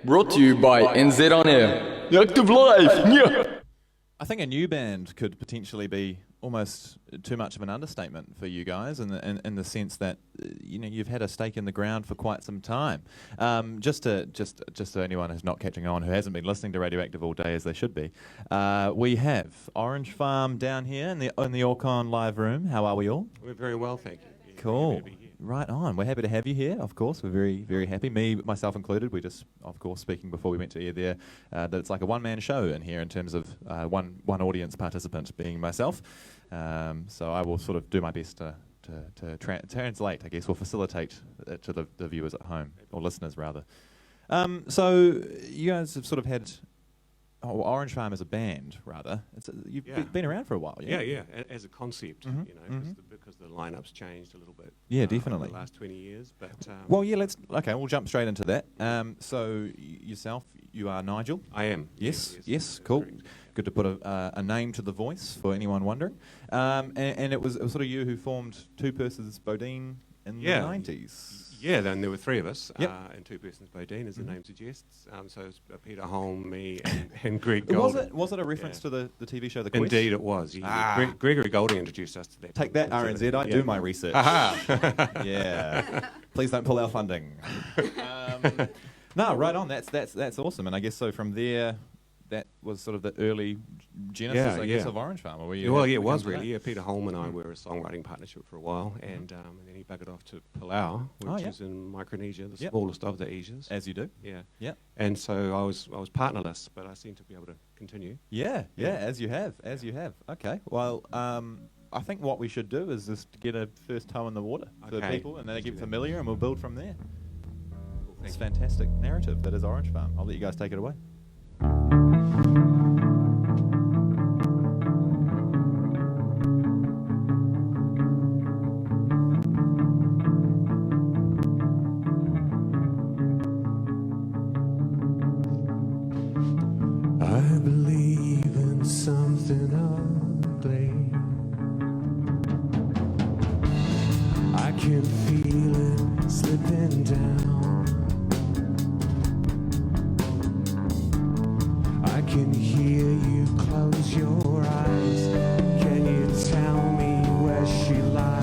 Brought to you by NZ On Air. Active Life! Yeah. I think a new band could potentially be almost too much of an understatement for you guys in the sense that you've had a stake in the ground for quite some time. Just so anyone who's not catching on, who hasn't been listening to Radioactive all day as they should be, we have Orange Farm down here in the Orcon live room. How are we all? We're very well, thank you. Yeah, Cool. Right on. We're happy to have you here, of course. We're very, very happy. Myself included. We're just, of course, speaking before we went to air there, that it's like a one-man show in here in terms of one audience participant being myself. So I will sort of do my best to translate, I guess, or facilitate it to the viewers at home, or listeners, rather. So you guys have sort of had... Orange Farm as a band, rather. You've been around for a while, yeah? Yeah. As a concept, because the lineup's changed a little bit. Yeah, definitely. In the last 20 years, but... well, yeah, we'll jump straight into that. So yourself, you are Nigel? I am. Yes, cool. Correct. Good to put a name to the voice for anyone wondering. And it was sort of you who formed Two Persons Bodine in the 90s. Yeah, then there were three of us, Yep. And Two Persons Bodine, as the name suggests. So it's Peter Holm, me, and Greg Golding. Was it a reference to the TV show The Quest? Indeed, it was. Gregory Golding introduced us to that. Take that, RNZ. I do my research. Aha! Yeah. Please don't pull our funding. No, right on. That's awesome. And I guess so from there, that was sort of the early genesis, I guess, of Orange Farm. It was really. Yeah, Peter Holm and I were a songwriting partnership for a while, and then he buggered off to Palau, which is in Micronesia, the smallest of the Asias. As you do. Yeah. And so I was partnerless, but I seem to be able to continue. Yeah, as you have. Okay. Well, I think what we should do is just get a first toe in the water for people, and then they get familiar, and we'll build from there. Cool, it's fantastic narrative that is Orange Farm. I'll let you guys take it away. I believe in something ugly. I can feel it slipping down. I can hear you close your eyes. Can you tell me where she lies?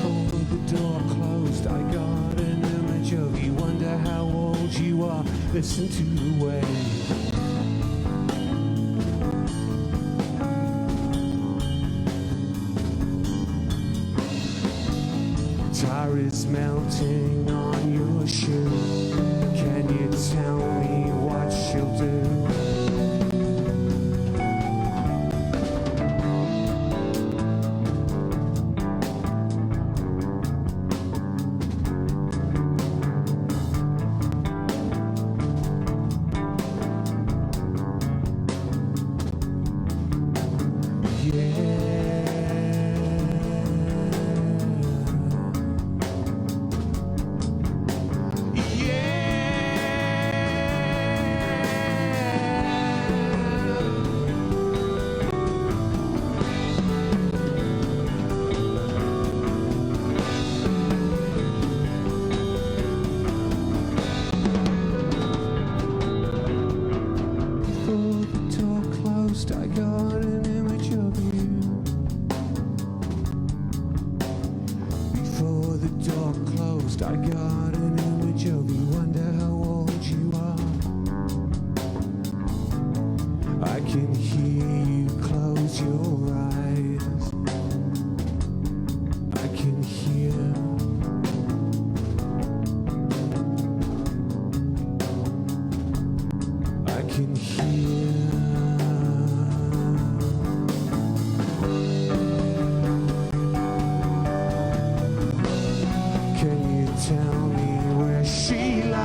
Before the door closed, I got an image of you. Wonder how old you are. Listen to the waves. Tar is melting on your shoe. Can you tell me what she'll do? I got an image of you. Before the door closed, I got an image of you. Wonder how old you are. I can hear you close your eyes. I can hear. I can hear. Tell me where she lies.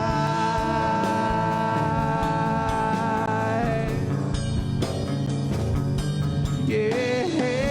Yeah.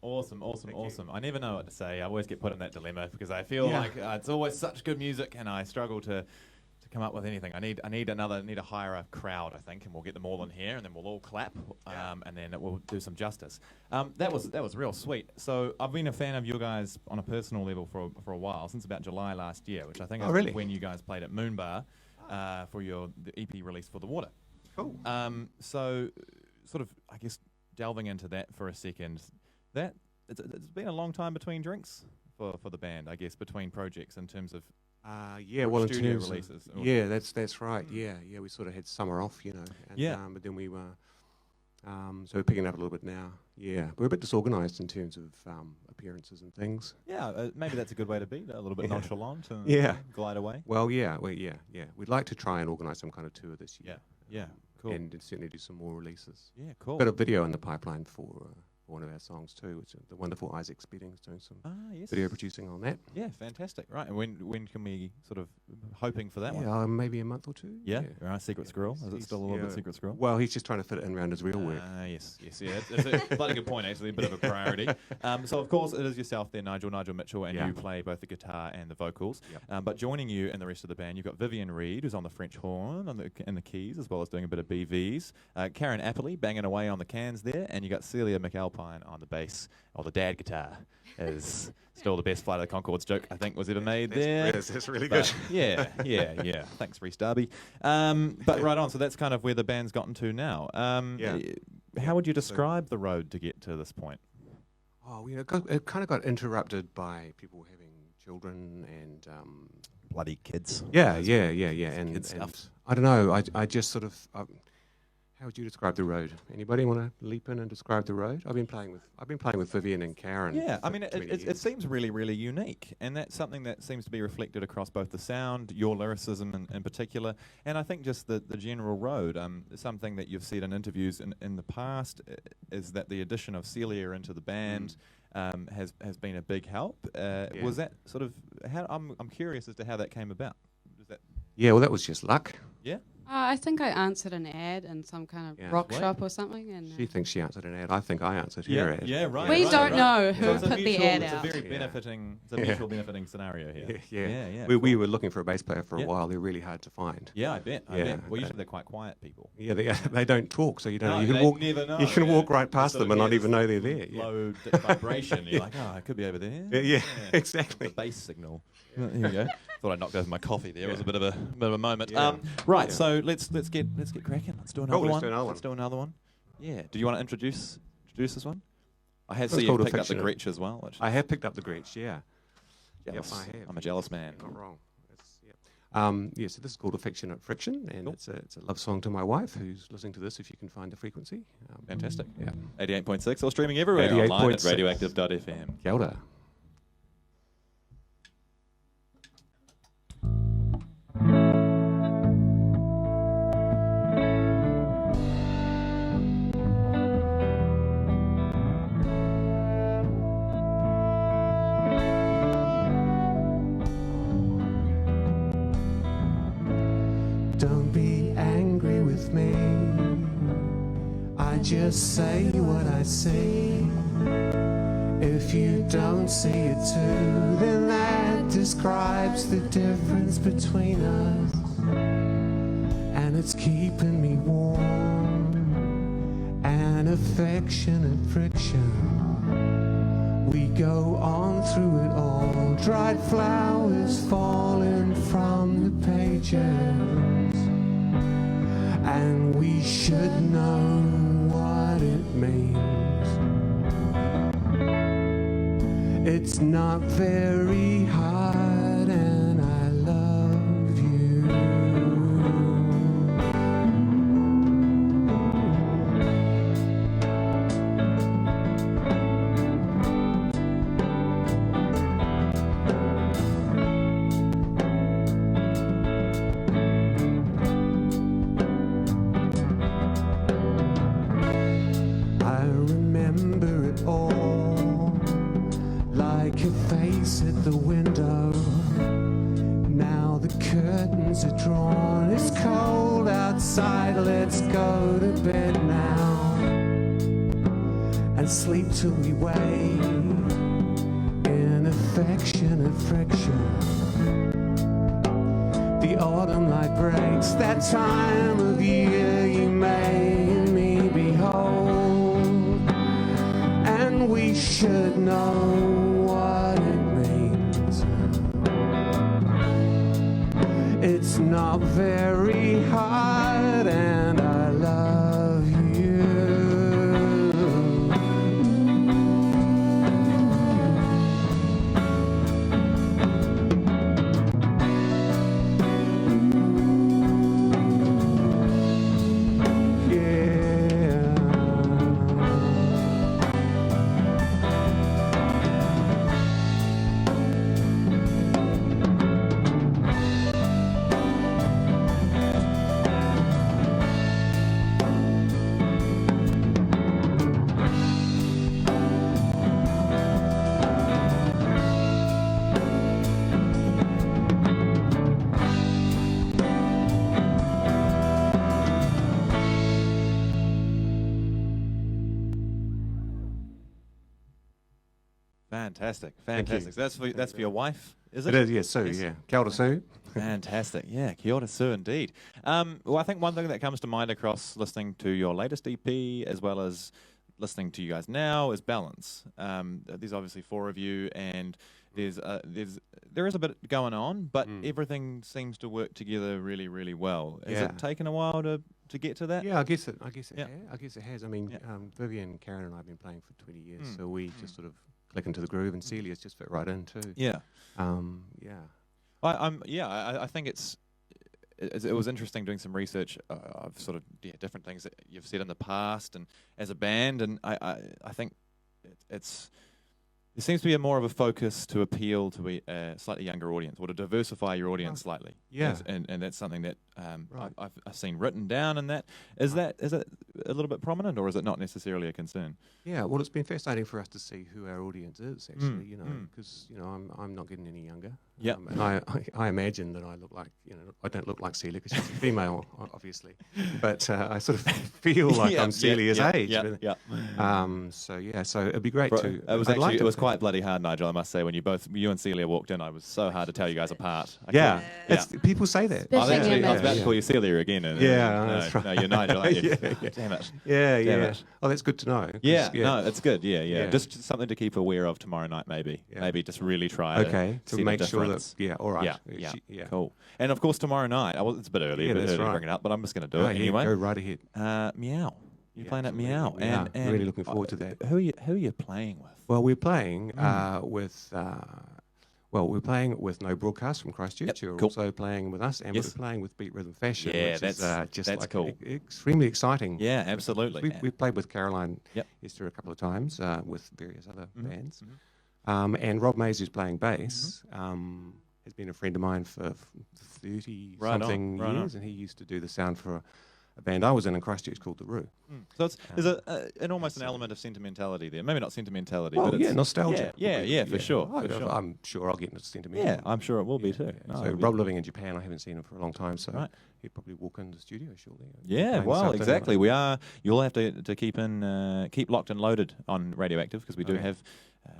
Awesome. I never know what to say. I always get put in that dilemma because I feel like it's always such good music, and I struggle to come up with anything. I need to hire a crowd, I think, and we'll get them all in here, and then we'll all clap, and then it will do some justice. That was real sweet. So I've been a fan of you guys on a personal level for a while, since about July last year, which I think is when you guys played at Moonbar for the EP release for The Water. Cool. So sort of, I guess, delving into that for a second, it's been a long time between drinks for the band, I guess, between projects in terms of well, studio in terms releases. That's right. Yeah, we sort of had summer off, and, but then we were, so we're picking up a little bit now. Yeah, we're a bit disorganised in terms of appearances and things. Yeah, maybe that's a good way to be, a little bit nonchalant and glide away. Well, we'd like to try and organise some kind of tour this year. Yeah, cool. And certainly do some more releases. Yeah, cool. Got a video in the pipeline for one of our songs too, which the wonderful Isaac Spedding's doing some video producing on that. Yeah, fantastic. Right, and when can we sort of hoping for that one? Maybe a month or two. Yeah, right, Secret Squirrel. Is it still a little bit Secret Squirrel? Well, he's just trying to fit it in around his real work. Yes. It's a bloody good point, actually, a bit of a priority. So, of course, it is yourself there, Nigel Mitchell, and you play both the guitar and the vocals. Yep. But joining you and the rest of the band, you've got Vivian Reid, who's on the French horn and the keys, as well as doing a bit of BVs. Karen Appley banging away on the cans there, and you got Celia McAlpine on the bass. Or the dad guitar is still the best Flight of the Conchords joke I think was ever made there. That's really good. Yeah. Thanks, Reese Darby. But right on, so that's kind of where the band's gotten to now. How would you describe the road to get to this point? Oh, it kind of got interrupted by people having children and bloody kids. Yeah. And kid stuff. I don't know. I just sort of. How would you describe the road? Anybody want to leap in and describe the road? I've been playing with Vivian and Karen. Yeah, I mean, it seems really, really unique, and that's something that seems to be reflected across both the sound, your lyricism in particular, and I think just the general road. Something that you've said in interviews in the past is that the addition of Celia into the band has been a big help. Was that sort of how? I'm curious as to how that came about. Yeah, well, that was just luck. Yeah. I think I answered an ad in some kind of rock shop or something. And she thinks she answered an ad. I think I answered her ad. Yeah, right. We don't know who put the ad out. It's a very benefiting, mutual benefiting scenario here. Yeah. We were looking for a bass player for a while. They're really hard to find. Yeah, I bet. Well, usually they're quite quiet people. Yeah, they don't talk, so you don't know. Never know. You can walk right past them and not even know they're there. Low vibration. You're like, I could be over there. Yeah, exactly. The bass signal. Here we go. Thought I'd knock over my coffee there. It was a bit of a moment. Right. So let's get cracking. Let's do another one. Let's do another one. Yeah. Do you want to introduce this one? I had seen you picked up the Gretsch as well. Actually. I have picked up the Gretsch. Yeah. Jealous. Yep, I have. I'm a jealous man. Not wrong. So this is called Affectionate Friction, and it's a love song to my wife who's listening to this. If you can find the frequency. Fantastic. Yeah. 88.6 or streaming everywhere online at radioactive.fm. Kia ora. Don't be angry with me. I just say what I see. If you don't see it too, then that describes the difference between us. And it's keeping me warm. An affectionate friction. We go on through it all. Dried flowers falling from the pages. And we should know what it means. It's not very hard, and I love you. I remember it all, like your face at the window. Now the curtains are drawn, it's cold outside, let's go to bed now. And sleep till we wake in affectionate friction. The autumn light breaks that time of year you made me behold, and we should know what it means. It's not very hard, and I love you. Fantastic, fantastic. So that's for your wife, is it? It is, yes, Sue, Yes. yeah. Kia ora, Sue. Fantastic, yeah. Kia ora, Sue, indeed. Well, I think one thing that comes to mind across listening to your latest EP as well as listening to you guys now is balance. There's obviously 4 of you, and there is a bit going on, but everything seems to work together really, really well. Has it taken a while to get to that? Yeah, I guess it Yeah. has. I mean, Vivian, Karen and I have been playing for 20 years, so we just sort of click into the groove, and Celia's just fit right in too. Yeah. Yeah. I think it was interesting doing some research of sort of different things that you've said in the past and as a band, and I think there seems to be more of a focus to appeal to a slightly younger audience, or to diversify your audience slightly. Yeah. and that's something that Right. I've seen written down. And that is it a little bit prominent, or is it not necessarily a concern? Yeah, well, it's been fascinating for us to see who our audience is, actually, because, I'm not getting any younger. Yeah. And I imagine that I look like, I don't look like Celia because she's a female, obviously. But I sort of feel like I'm Celia's age. So it'd be great to... It was quite bloody hard, Nigel, I must say, when you and Celia walked in. I was so hard to tell you guys apart. People say that. I was about to call you Celia again. That's right. No, you're Nigel, aren't you? Damn it. Yeah. Damn it. Oh, that's good to know. No, it's good. Yeah. Yeah. Just something to keep aware of tomorrow night, maybe. Yeah. Maybe just really try to see make the sure that... difference. Yeah, all right. Yeah. Cool. And of course, tomorrow night, it's a bit early, that's to right. bring it up, but I'm just going to do it anyway. Go right ahead. Meow. You're playing at Meow. Yeah, And really looking forward to that. Who are you playing with? Well, we're playing we're playing with No Broadcast from Christchurch. You're also playing with us, and we're playing with Beat Rhythm Fashion, which is just cool. Extremely exciting. Yeah, absolutely. We played with Caroline Esther a couple of times with various other bands. And Rob Mays, who's playing bass, has been a friend of mine for 30-something years, and he used to do the sound for a band I was in Christchurch called The Roo. So there's almost an element of sentimentality there. Maybe not sentimentality, but it's nostalgia. Yeah, for sure. I'm sure I'll get into sentimental. Yeah, I'm sure it will be too. No, so Rob living in Japan, I haven't seen him for a long time, so he'll probably walk into the studio shortly. Yeah, well, exactly. We are. You'll have to keep locked and loaded on Radioactive, because we do have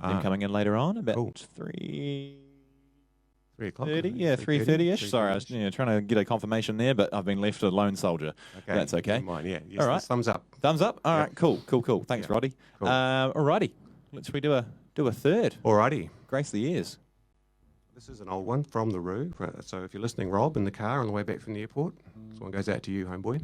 them coming in later on about 3 o'clock. 3:30ish. Sorry, I was trying to get a confirmation there, but I've been left a lone soldier. Okay, that's okay. Mine, yes, all right. Thumbs up. Thumbs up. All right. Cool. Thanks, Roddy. Cool. Alrighty. Let's do a third. Alrighty. Grace the ears. This is an old one from the Roo. So if you're listening, Rob, in the car on the way back from the airport, this one goes out to you, homeboy.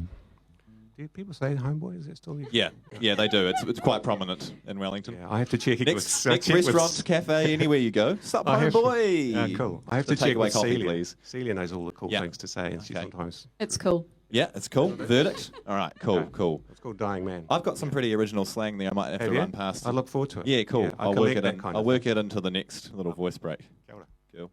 Do people say homeboy? Is that still? Yeah, they do. It's quite prominent in Wellington. Yeah, I have to check it. Next restaurant, cafe, anywhere you go. Sup, homeboy. Cool. I have to check with coffee, Celia. please. Celia knows all the cool things to say, and she sometimes. It's cool. Yeah, it's cool. Verdict. All right, cool. It's called Dying Man. I've got some pretty original slang there. I might have to run past. I look forward to it. Yeah, cool. Yeah, I'll work it in. I'll work it into the next little voice break. Kia ora. Cool.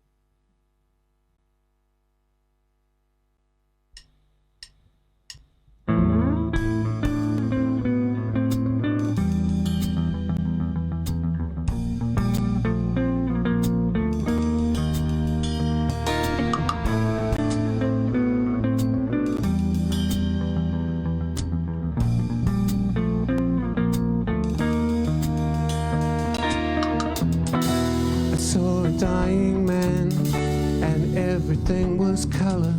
everything was color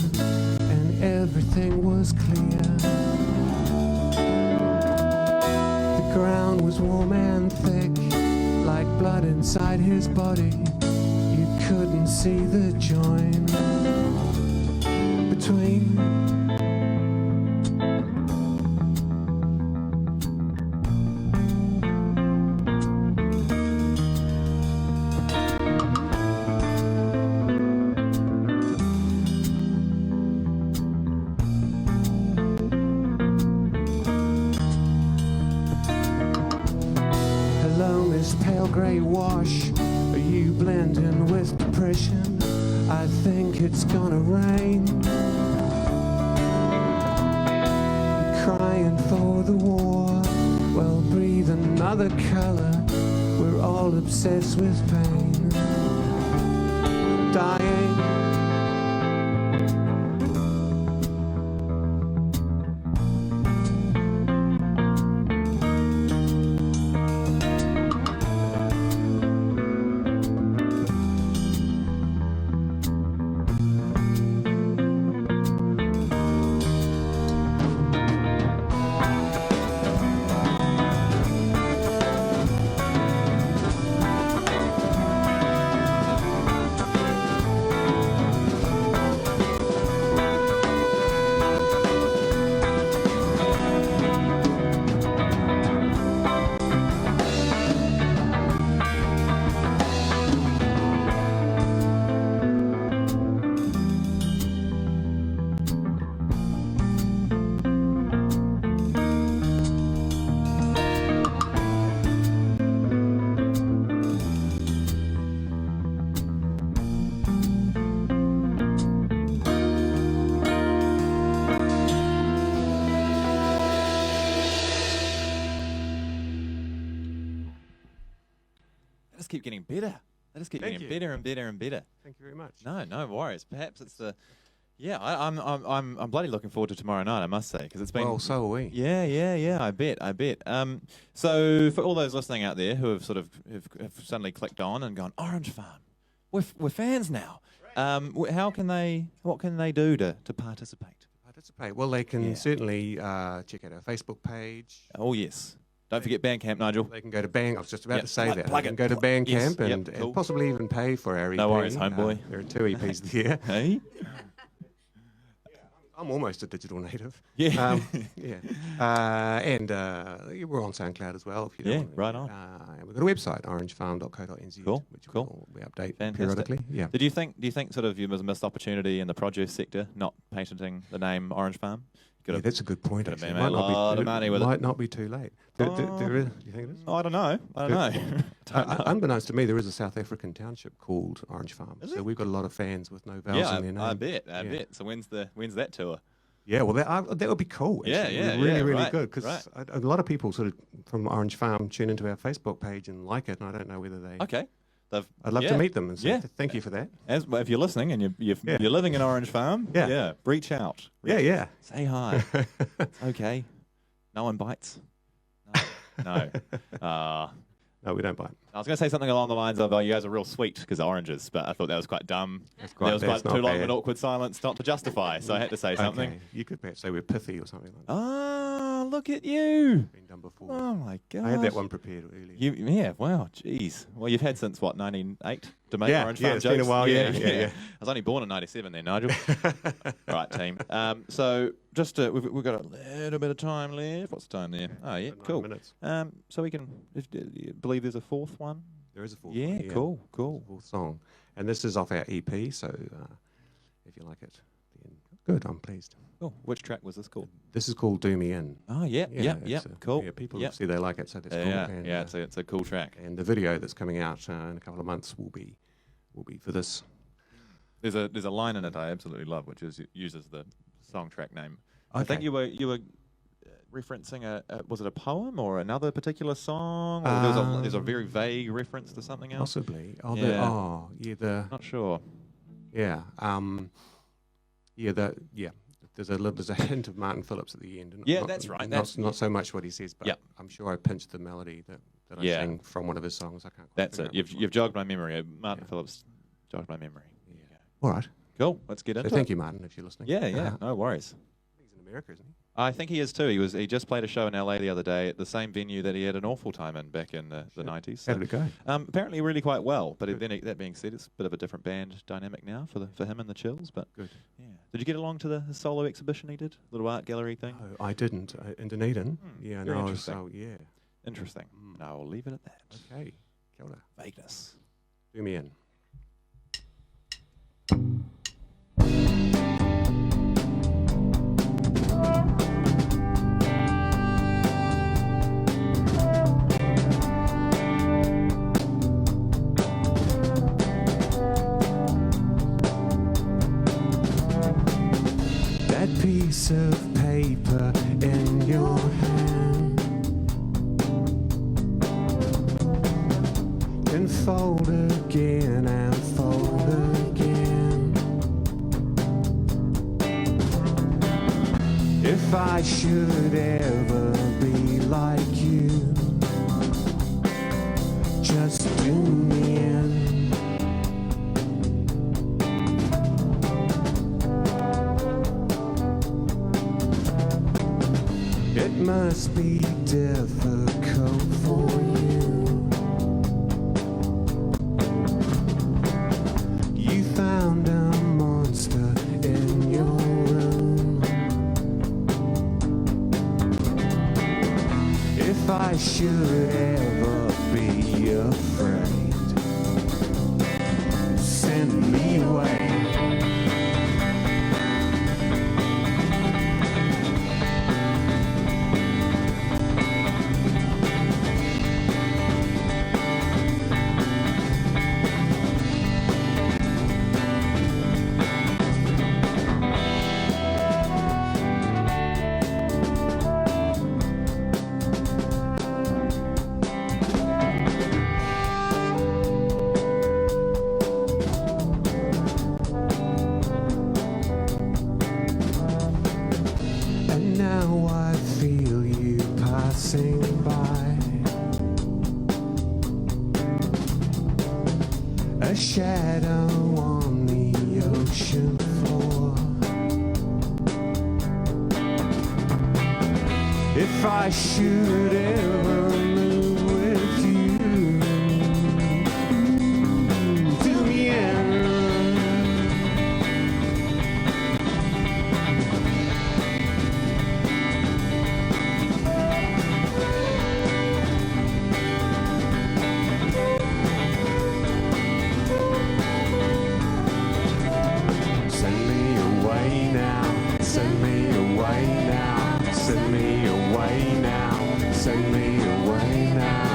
and everything was clear. The ground was warm and thick, like blood inside his body. You couldn't see the join between. Hello, Miss Pale Grey Wash. Are you blending with depression? I think it's gonna rain. Crying for the war. Well, breathe another color. We're all obsessed with pain. Dying. They just keep getting better. They just keep getting better and better and better. Thank you very much. No worries. Perhaps it's the. Yeah, I'm bloody looking forward to tomorrow night, I must say, because it's been. Well, so are we. Yeah. I bet. So for all those listening out there who have sort of have suddenly clicked on and gone, Orange Farm, we're fans now. What can they do to participate? Well, they can certainly check out our Facebook page. Oh yes. Don't forget Bandcamp, Nigel. They can go to Band. I was just about to say plug- that. plug They can it. go to Bandcamp Yes, and, cool. and possibly even pay for our EP. No worries, homeboy. There are 2 EPs there. Hey. I'm almost a digital native. Yeah. And we're on SoundCloud as well. If you don't want to. right on. And we've got a website, orangefarm.co.nz, which we update Fantastic. periodically. Yeah. Do you think sort of you must missed opportunity in the produce sector, not patenting the name Orange Farm? Yeah, that's a good point. Could have Actually. made a lot of money with it. Might not be too late. Do you think it is? I don't know. Unbeknownst to me, there is a South African township called Orange Farm. So we've got a lot of fans with no vowels in their name. I bet. So when's that tour? Yeah, well, that would be cool. Actually. Really good, because a lot of people sort of from Orange Farm tune into our Facebook page and like it, and I don't know whether they. Okay. I'd love to meet them and say thank you for that. If you're listening and you're living in Orange Farm, reach out. Yeah. Say hi. It's okay. No one bites. No. No, we don't bite. I was going to say something along the lines of, you guys are real sweet because oranges, but I thought that was quite dumb. That's There was quite not too long of bad. an awkward silence not to justify, so I had to say something. Okay. You could perhaps say we're pithy or something like that. Oh, look at you. Been done before. Oh, my God. I had that one prepared earlier. Wow, jeez. Well, you've had since, 1998 to make Orange Farm it's jokes? been a while, yeah. I was only born in 97 then, Nigel. All right, team. So just we've got a little bit of time left. What's the time there? Oh, yeah, 9 cool. minutes. So we can, do you believe there's a fourth one? There is a fourth Yeah, one. cool. Fourth song. And this is off our EP, so if you like it, then good, I'm pleased. Cool. Which track was this called? This is called Do Me In. Oh, yeah, cool. Yeah, people Yep. see they like it, so that's cool. And, it's a cool track. and the video that's coming out in a couple of months will be for this. There's a line in it I absolutely love, which uses the song track name. I Okay. think you were referencing was it a poem or another particular song? Or there's a very vague reference to something else. Possibly. Not sure. There's a hint of Martin Phillips at the end. Yeah, that's right. Not so much what he says, but I'm sure I pinched the melody that I sang from one of his songs. I can't. Quite That's figure it. out which You've jogged my memory. Martin Phillips jogged my memory. one. All right. Cool. Let's get into it. Thank you, Martin, if you're listening. Yeah, no worries. He's in America, isn't he? I think he is too. He just played a show in LA the other day at the same venue that he had an awful time in back in the 90s. So, how did it go? Apparently really quite well. But then that being said, it's a bit of a different band dynamic now for him and the Chills. But Good. yeah. Did you get along to the solo exhibition he did? Little art gallery thing? No, I didn't. In Dunedin. Yeah, very no, interesting. so, yeah. Interesting. No, I'll leave it at that. Okay. Kia ora. Vagueness. Do me in. That piece of paper in your hand can fold again and fold again. If I should ever be like you, just do me in. It must be difficult for you. You found a monster in your room. If I should ever be afraid, send me away. And now I feel you passing by, a shadow on the ocean floor. If I should ever move with you, do me in. Send me away now, send me away now, send me away now, send me away now.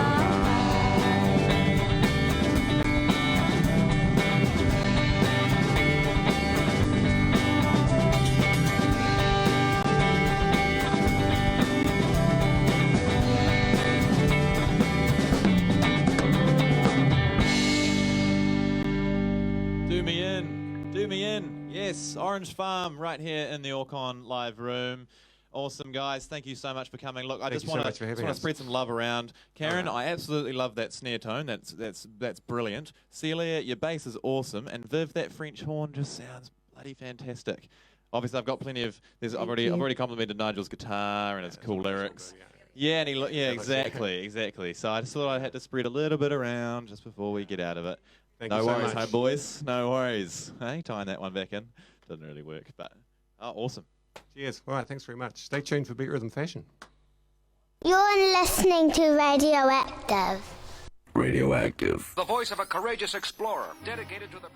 Do me in. Do me in. Yes, Orange Farm right here in the Orcon live room. Awesome, guys. Thank you so much for coming. Look, I Thank just you so want much for having to us. spread some love around. Karen, All right. I absolutely love that snare tone. That's brilliant. Celia, your bass is awesome. And Viv, that French horn just sounds bloody fantastic. Obviously, I've got plenty of. I've already complimented Nigel's guitar and his cool lyrics. Yeah, and exactly. So I just thought I had to spread a little bit around just before we get out of it. Thank No you so worries, much. homeboys. No worries. Hey, tying that one back in. Didn't really work, but awesome. Cheers. All right, thanks very much. Stay tuned for Beat Rhythm Fashion. You're listening to Radioactive. Radioactive. The voice of a courageous explorer dedicated to the